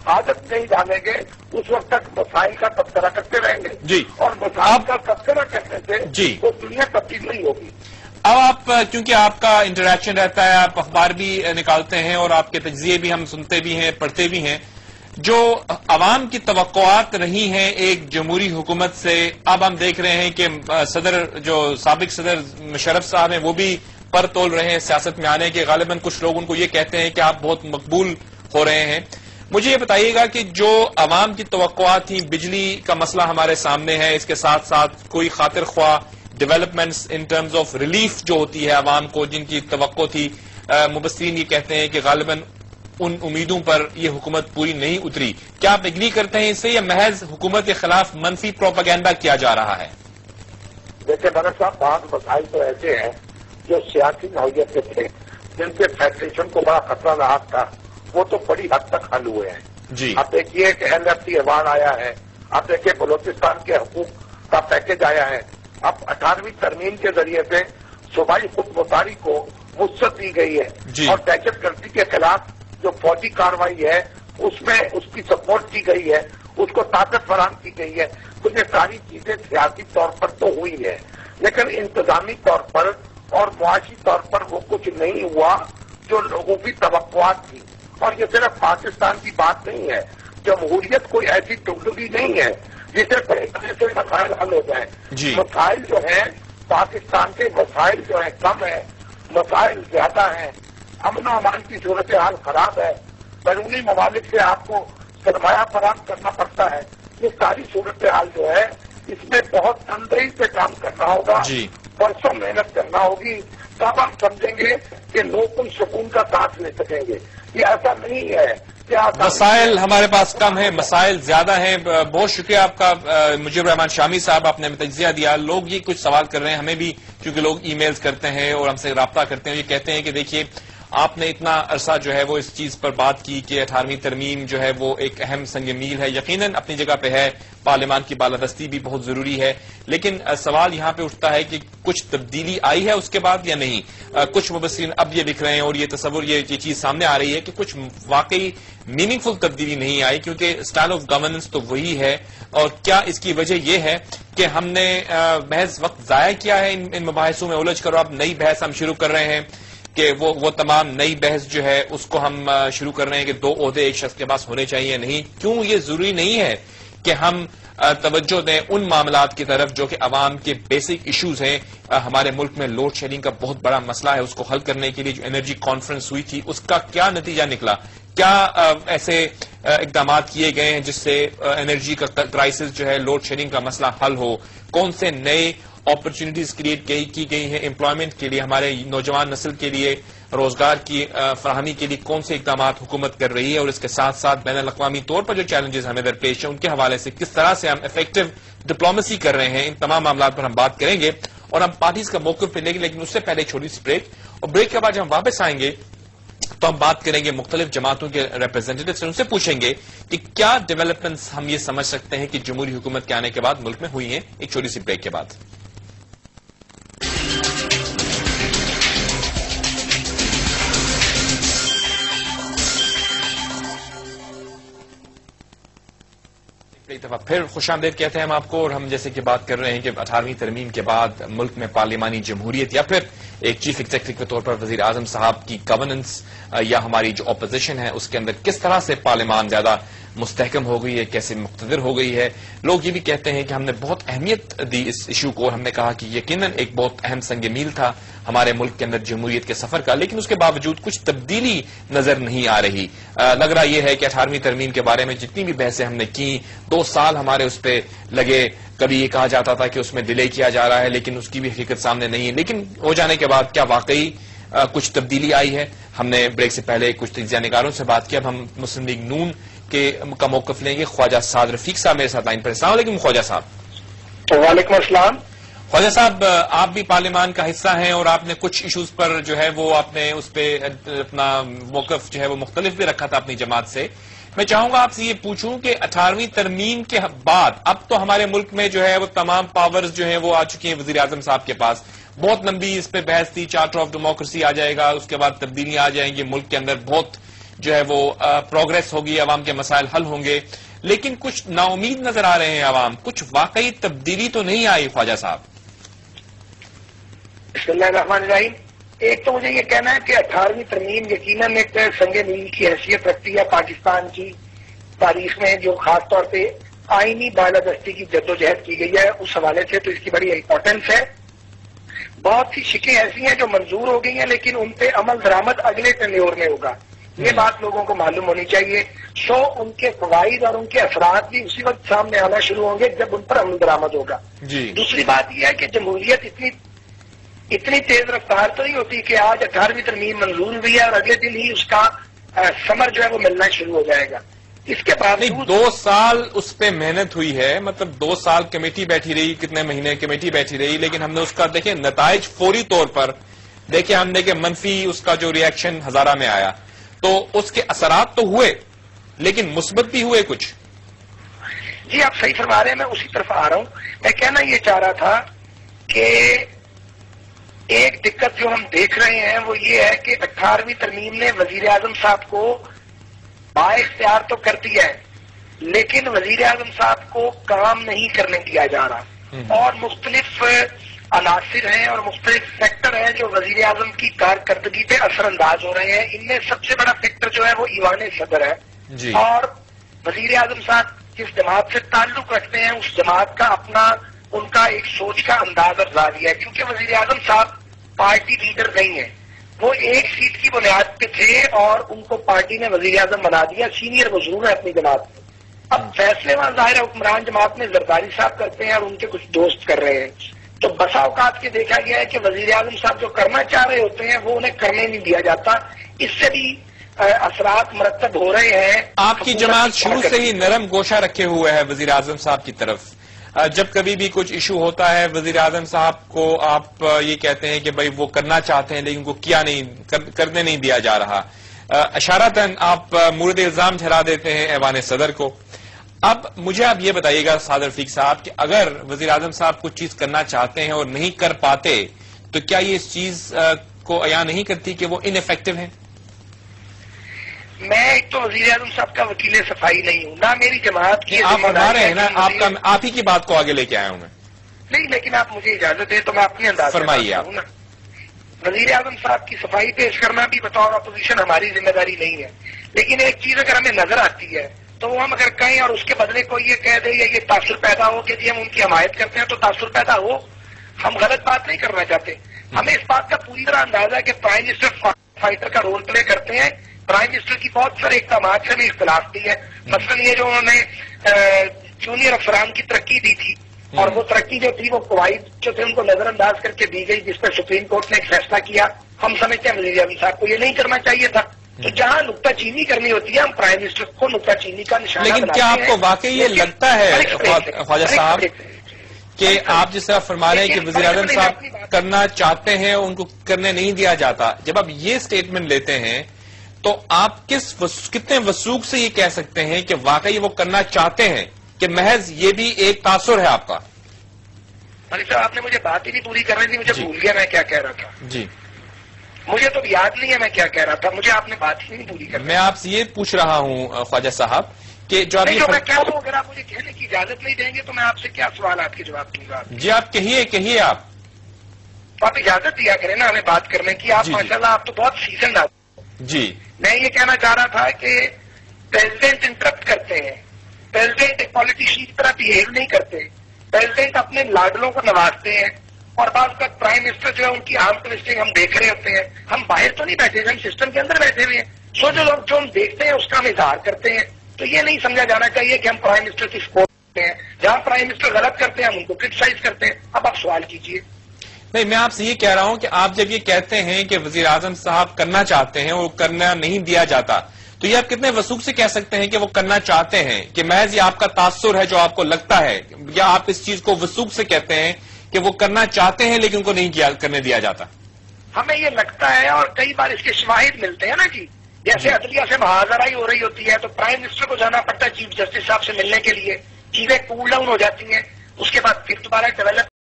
عادت نہیں ڈالیں گے اس وقت تک مسائل کا تذکرہ کرتے رہیں گے جی، اور مسائل کا تذکرہ کرنے سے جی تو دنیا تبدیل نہیں ہوگی. اب آپ کیونکہ آپ کا انٹریکشن رہتا ہے، آپ اخبار بھی نکالتے ہیں اور آپ کے تجزیے بھی ہم سنتے بھی ہیں، پڑھتے بھی ہیں، جو عوام کی توقعات رہی ہیں ایک جمہوری حکومت سے، اب ہم دیکھ رہے ہیں کہ سابق صدر مشرف صاحب ہیں وہ بھی پر تول رہے ہیں سیاست میں آنے کے. غالباً کچھ لوگ ان کو یہ کہتے ہیں کہ آپ بہت مقبول ہو رہے ہیں. مجھے یہ بتائیے گا کہ جو عوام کی توقعات تھیں، بجلی کا مسئلہ ہمارے سامنے ہے، اس کے ساتھ ساتھ کوئی خاطر خواہ developments in terms of relief جو ہوتی ہے عوام کو، جن کی توقع تھی، مبصرین یہ کہتے ہیں کہ غالباً ان امیدوں پر یہ حکومت پوری نہیں اتری. کیا آپ اگری کرتے ہیں اس سے، یا محض حکومت کے خلاف منفی پروپیگنڈا کیا جا رہا ہے؟ دیکھیں ملک صاحب، بعض مسائل تو ایسے ہیں جو سیاسی نوعیت کے تھے، جن سے فیڈریشن کو بڑا خطرہ لاحق تھا، وہ تو بڑی حد تک حل ہوئے ہیں. جی، آپ دیکھیے کہ LFT ایوارڈ آیا ہے، آپ دیکھیے بلوچستان کے حقوق کا پیکج آیا ہے، اب 18ویں ترمیم کے ذریعے سے صوبائی خود مختاری کو وسعت دی گئی ہے، جی، اور دہشت گردی کے خلاف جو فوجی کارروائی ہے اس میں اس کی سپورٹ کی گئی ہے، اس کو طاقت فراہم کی گئی ہے. تو یہ ساری چیزیں سیاسی طور پر تو ہوئی ہے، لیکن انتظامی طور پر اور معاشی طور پر وہ کچھ نہیں ہوا جو لوگوں کی توقعات تھی. اور یہ صرف پاکستان کی بات نہیں ہے، جمہوریت کوئی ایسی ٹکڑی نہیں ہے جسے پہلے سے مسائل حل ہو جائیں. جی، مسائل جو ہیں پاکستان کے مسائل جو ہیں کم ہیں، مسائل زیادہ ہیں. امن و امان کی صورتحال خراب ہے، بیرونی ممالک سے آپ کو سرمایہ فراہم کرنا پڑتا ہے. یہ ساری صورتحال جو ہے اس میں بہت تندرستی سے کام کرنا ہوگا، جی، برسوں محنت کرنا ہوگی، تب ہم سمجھیں گے کہ لوگ ان سکون کا ساتھ لے سکیں گے. یہ ایسا نہیں ہے کہ مسائل ہمارے پاس کم ہیں، مسائل زیادہ ہیں. بہت شکریہ آپ کا مجیب الرحمان شامی صاحب، آپ نے تجزیہ دیا. لوگ یہ کچھ سوال کر رہے ہیں، ہمیں بھی کیونکہ لوگ ای میلز کرتے ہیں اور ہم سے رابطہ کرتے ہیں، یہ کہتے ہیں کہ دیکھیے آپ نے اتنا عرصہ جو ہے وہ اس چیز پر بات کی کہ 18ویں ترمیم جو ہے وہ ایک اہم سنگ میل ہے، یقیناً اپنی جگہ پہ ہے، پارلیمان کی بالادستی بھی بہت ضروری ہے، لیکن سوال یہاں پہ اٹھتا ہے کہ کچھ تبدیلی آئی ہے اس کے بعد یا نہیں. کچھ مبصرین اب یہ لکھ رہے ہیں اور یہ تصور یہ چیز سامنے آ رہی ہے کہ کچھ واقعی میننگ فل تبدیلی نہیں آئی، کیونکہ اسٹائل آف گورننس تو وہی ہے. اور کیا اس کی وجہ یہ ہے کہ ہم نے محض وقت ضائع کیا ہے ان مباحثوں میں الجھ کر، اب نئی بحث ہم شروع کر رہے ہیں کہ وہ تمام نئی بحث جو ہے اس کو ہم شروع کر رہے ہیں کہ 2 عہدے ایک شخص کے پاس ہونے چاہیے. نہیں، کیوں یہ ضروری نہیں ہے کہ ہم توجہ دیں ان معاملات کی طرف جو کہ عوام کے بیسک ایشوز ہیں. ہمارے ملک میں لوڈ شیڈنگ کا بہت بڑا مسئلہ ہے، اس کو حل کرنے کے لیے جو انرجی کانفرنس ہوئی تھی اس کا کیا نتیجہ نکلا؟ کیا ایسے اقدامات کیے گئے ہیں جس سے انرجی کا کرائسس جو ہے، لوڈ شیڈنگ کا مسئلہ حل ہو؟ کون سے نئے اپرچونٹیز کریٹ کی گئی ہیں امپلائمنٹ کے لیے، ہمارے نوجوان نسل کے لیے روزگار کی فراہمی کے لیے کون سے اقدامات حکومت کر رہی ہے؟ اور اس کے ساتھ ساتھ بین الاقوامی طور پر جو چیلنجز ہمیں درپیش ہیں ان کے حوالے سے کس طرح سے ہم افیکٹو ڈپلومیسی کر رہے ہیں؟ ان تمام معاملات پر ہم بات کریں گے اور ہم پارٹیز کا موقف لیں گے، لیکن اس سے پہلے ایک چھوٹی سی بریک، اور بریک کے بعد جب ہم واپس آئیں گے تو ہم بات کریں گے مختلف جماعتوں کے ریپرزینٹیٹو سے، ان سے پوچھیں گے کہ کیا ڈیولپمنٹس ہم یہ سمجھ سکتے ہیں کہ جمہوری حکومت کے آنے کے بعد ملک میں ہوئی ہیں. ایک چھوٹی سی بریک کے بعد. ایک دفعہ پھر خوش آمدید کہتے ہیں ہم آپ کو، اور ہم جیسے کہ بات کر رہے ہیں کہ 18ویں ترمیم کے بعد ملک میں پارلیمانی جمہوریت یا پھر ایک چیف ایگزیکٹو کے طور پر وزیر اعظم صاحب کی گورننس یا ہماری جو اپوزیشن ہے اس کے اندر کس طرح سے پارلیمان زیادہ مستحکم ہو گئی ہے، کیسے مقتدر ہو گئی ہے. لوگ یہ بھی کہتے ہیں کہ ہم نے بہت اہمیت دی اس ایشو کو، اور ہم نے کہا کہ یقیناً ایک بہت اہم سنگ میل تھا ہمارے ملک کے اندر جمہوریت کے سفر کا، لیکن اس کے باوجود کچھ تبدیلی نظر نہیں آ رہی. لگ رہا یہ ہے کہ 18ویں ترمیم کے بارے میں جتنی بھی بحثیں ہم نے کی، 2 سال ہمارے اس پہ لگے. کبھی یہ کہا جاتا تھا کہ اس میں ڈیلے کیا جا رہا ہے، لیکن اس کی بھی حقیقت سامنے نہیں ہے. لیکن ہو جانے کے بعد کیا واقعی کچھ تبدیلی آئی ہے؟ ہم نے بریک سے پہلے کچھ تجزیہ نگاروں سے بات کی. اب ہم مسلم لیگ نون کا موقف لیں گے. خواجہ سعد رفیق صاحب میرے ساتھ لائن پر. السلام علیکم خواجہ صاحب. وعلیکم السلام. خواجہ صاحب، آپ بھی پارلیمان کا حصہ ہیں اور آپ نے کچھ ایشوز پر جو ہے وہ آپ نے اس پہ اپنا موقف جو ہے وہ مختلف بھی رکھا تھا اپنی جماعت سے. میں چاہوں گا آپ سے یہ پوچھوں کہ 18ویں ترمیم کے بعد اب تو ہمارے ملک میں جو ہے وہ تمام پاورز جو ہیں وہ آ چکی ہیں وزیر اعظم صاحب کے پاس. بہت لمبی اس پہ بحث تھی، چارٹر آف ڈیموکریسی آ جائے گا، اس کے بعد تبدیلیاں آ جائیں گی ملک کے اندر. بہت جو ہے وہ پروگریس ہوگی، عوام کے مسائل حل ہوں گے، لیکن کچھ نا امید نظر آ رہے ہیں عوام، کچھ واقعی تبدیلی تو نہیں آئی خواجہ صاحب؟ بسم اللہ الرحمن الرحیم۔ ایک تو مجھے یہ کہنا ہے کہ 18ویں ترمیم یقیناً ایک سنگ میل کی حیثیت رکھتی ہے پاکستان کی تاریخ میں، جو خاص طور پہ آئینی بالادستی کی جدوجہد کی گئی ہے، اس حوالے سے تو اس کی بڑی امپورٹنس ہے۔ بہت سی شکیں ایسی ہیں جو منظور ہو گئی ہیں، لیکن ان پہ عمل درآمد اگلے ٹینیور میں ہوگا، یہ بات لوگوں کو معلوم ہونی چاہیے۔ ان کے فوائد اور ان کے اثرات بھی اسی وقت سامنے آنا شروع ہوں گے جب ان پر عمل درآمد ہوگا۔ دوسری بات یہ ہے کہ جمہوریت اتنی تیز رفتار تو نہیں ہوتی کہ آج 18ویں ترمیم منظور ہوئی ہے اور اگلے دن ہی اس کا ثمر جو ہے وہ ملنا شروع ہو جائے گا۔ اس کے بعد 2 سال اس پہ محنت ہوئی ہے، مطلب 2 سال کمیٹی بیٹھی رہی، کتنے مہینے کمیٹی بیٹھی رہی، لیکن ہم نے اس کا دیکھیں نتائج فوری طور پر دیکھیں، ہم دیکھیں منفی اس کا جو ریئیکشن ہزارہ میں آیا، تو اس کے اثرات تو ہوئے لیکن مثبت بھی ہوئے کچھ۔ جی آپ صحیح فرما رہے ہیں، میں اسی طرف آ رہا ہوں۔ میں کہنا یہ چاہ رہا تھا کہ ایک دقت جو ہم دیکھ رہے ہیں وہ یہ ہے کہ 18ویں ترمیم نے وزیر اعظم صاحب کو با اختیار تو کر دیا ہے، لیکن وزیر اعظم صاحب کو کام نہیں کرنے دیا جا رہا، اور مختلف عناصر ہیں اور مختلف فیکٹر ہیں جو وزیر اعظم کی کارکردگی پہ اثر انداز ہو رہے ہیں۔ ان میں سب سے بڑا فیکٹر جو ہے وہ ایوان صدر ہے، اور وزیر اعظم صاحب جس جماعت سے تعلق رکھتے ہیں اس جماعت کا اپنا ان کا ایک سوچ کا انداز اور زاویہ ہے، کیونکہ وزیر اعظم صاحب پارٹی لیڈر نہیں ہیں، وہ ایک سیٹ کی بنیاد پہ تھے اور ان کو پارٹی نے وزیر اعظم بنا دیا، سینئر وہ ضرور ہے اپنی جماعت میں۔ اب فیصلے وہاں ظاہر حکمران جماعت میں زرداری صاحب کرتے ہیں اور ان کے کچھ دوست کر رہے ہیں، تو بسا اوقات کے دیکھا گیا ہے کہ وزیر اعظم صاحب جو کرنا چاہ رہے ہوتے ہیں وہ انہیں کرنے نہیں دیا جاتا، اس سے بھی اثرات مرتب ہو رہے ہیں۔ آپ کی جماعت شروع سے ہی نرم گوشہ رکھے ہوئے ہے وزیر اعظم صاحب کی طرف، جب کبھی بھی کچھ ایشو ہوتا ہے وزیر اعظم صاحب کو آپ یہ کہتے ہیں کہ بھائی وہ کرنا چاہتے ہیں لیکن وہ کیا نہیں کرنے نہیں دیا جا رہا، اشارتاً آپ مورد الزام ٹھہرا دیتے ہیں ایوان صدر کو۔ اب مجھے آپ یہ بتائیے گا سعد رفیق صاحب کہ اگر وزیر اعظم صاحب کچھ چیز کرنا چاہتے ہیں اور نہیں کر پاتے تو کیا یہ اس چیز کو عیاں نہیں کرتی کہ وہ ان افیکٹو ہیں؟ میں ایک تو وزیر اعظم صاحب کا وکیل صفائی نہیں ہوں، نہ میری جماعت کی، آپ فرما رہے ہیں نا، آپ ہی کی بات کو آگے لے کے آیا ہوں میں۔ نہیں، لیکن آپ مجھے اجازت دیں تو میں اپنے انداز فرمائیے آپ۔ وزیر اعظم صاحب کی صفائی پیش کرنا بھی بطور اپوزیشن ہماری ذمہ داری نہیں ہے، لیکن ایک چیز اگر ہمیں نظر آتی ہے تو وہ ہم اگر کہیں اور اس کے بدلے کو یہ کہہ دے یا یہ تاثر پیدا ہو کہ جی ہم ان کی حمایت کرتے ہیں تو تاثر پیدا ہو، ہم غلط بات نہیں کرنا چاہتے۔ ہمیں اس بات کا پوری طرح اندازہ ہے کہ پرائم منسٹر فائٹر کا رول پلے کرتے ہیں، پرائم منسٹر کی بہت سارے اقدامات سے بھی اختلاف بھی ہے، مثلاً یہ جو انہوں نے جونیئر افسران کی ترقی دی تھی، اور وہ ترقی جو تھی وہ قواعد جو تھے ان کو نظر انداز کر کے دی گئی، جس پر سپریم کورٹ نے ایک فیصلہ کیا۔ ہم سمجھتے ہیں وزیر اعظم صاحب کو یہ نہیں کرنا چاہیے تھا، تو جہاں نکتہ چینی کرنی ہوتی ہے ہم پرائم منسٹر کو نکتہ چینی کا نشانہ لیکن کیا آپ کو واقعی یہ لگتا ہے خواجہ صاحب کہ آپ جس طرح فرما رہے ہیں کہ وزیر اعظم صاحب کرنا چاہتے ہیں ان کو کرنے نہیں دیا جاتا، جب آپ یہ اسٹیٹمنٹ لیتے ہیں تو آپ کتنے وثوق سے یہ کہہ سکتے ہیں کہ واقعی وہ کرنا چاہتے ہیں کہ محض یہ بھی ایک تاثر ہے آپ کا؟ ملک صاحب آپ نے مجھے بات ہی نہیں پوری کرنی تھی، مجھے بھول گیا میں کیا کہہ رہا تھا۔ جی مجھے تو یاد نہیں ہے میں کیا کہہ رہا تھا، مجھے آپ نے بات ہی نہیں پوری کرنی۔ میں آپ سے یہ پوچھ رہا ہوں خواجہ صاحب کہ جو میں کہہ رہا ہوں اگر آپ مجھے کہنے کی اجازت نہیں دیں گے تو میں آپ سے کیا سوالات کے جواب دوں گا؟ جی آپ کہیے آپ اجازت دیا کریں نا ہمیں بات کرنے کی، آپ ماشاءاللہ آپ تو بہت سیزنڈ آدمی۔ جی میں یہ کہنا چاہ رہا تھا کہ پریزیڈنٹ انٹرپٹ کرتے ہیں، پریزیڈنٹ ایک پالیٹیشین کی طرح بہیو نہیں کرتے، پریزیڈنٹ اپنے لاڈلوں کو نوازتے ہیں، اور بعض کا پرائم منسٹر جو ہے ان کی عام ٹویسٹنگ ہم دیکھ رہے ہوتے ہیں۔ ہم باہر تو نہیں بیٹھے ہوئے، ہم سسٹم کے اندر بیٹھے ہوئے ہیں، سو جو لوگ جو ہم دیکھتے ہیں اس کا ہم اظہار کرتے ہیں، تو یہ نہیں سمجھا جانا چاہیے کہ ہم پرائم منسٹر کی سپورٹ کرتے ہیں، جہاں پرائم منسٹر غلط کرتے ہیں ہم ان کو کرٹیسائز کرتے ہیں۔ اب آپ سوال کیجیے۔ نہیں، میں آپ سے یہ کہہ رہا ہوں کہ آپ جب یہ کہتے ہیں کہ وزیر اعظم صاحب کرنا چاہتے ہیں وہ کرنا نہیں دیا جاتا، تو یہ آپ کتنے وثوق سے کہہ سکتے ہیں کہ وہ کرنا چاہتے ہیں کہ محض یہ آپ کا تاثر ہے جو آپ کو لگتا ہے، یا آپ اس چیز کو وثوق سے کہتے ہیں کہ وہ کرنا چاہتے ہیں لیکن ان کو نہیں کرنے دیا جاتا؟ ہمیں یہ لگتا ہے اور کئی بار اس کے شواہد ملتے ہیں نا جی، جیسے عدلیہ سے محاذرائی ہو رہی ہوتی ہے تو پرائم منسٹر کو جانا پڑتا ہے چیف جسٹس صاحب سے ملنے کے لیے، چیزیں کول ڈاؤن ہو جاتی ہیں، اس کے بعد پھر دوبارہ ڈیولپ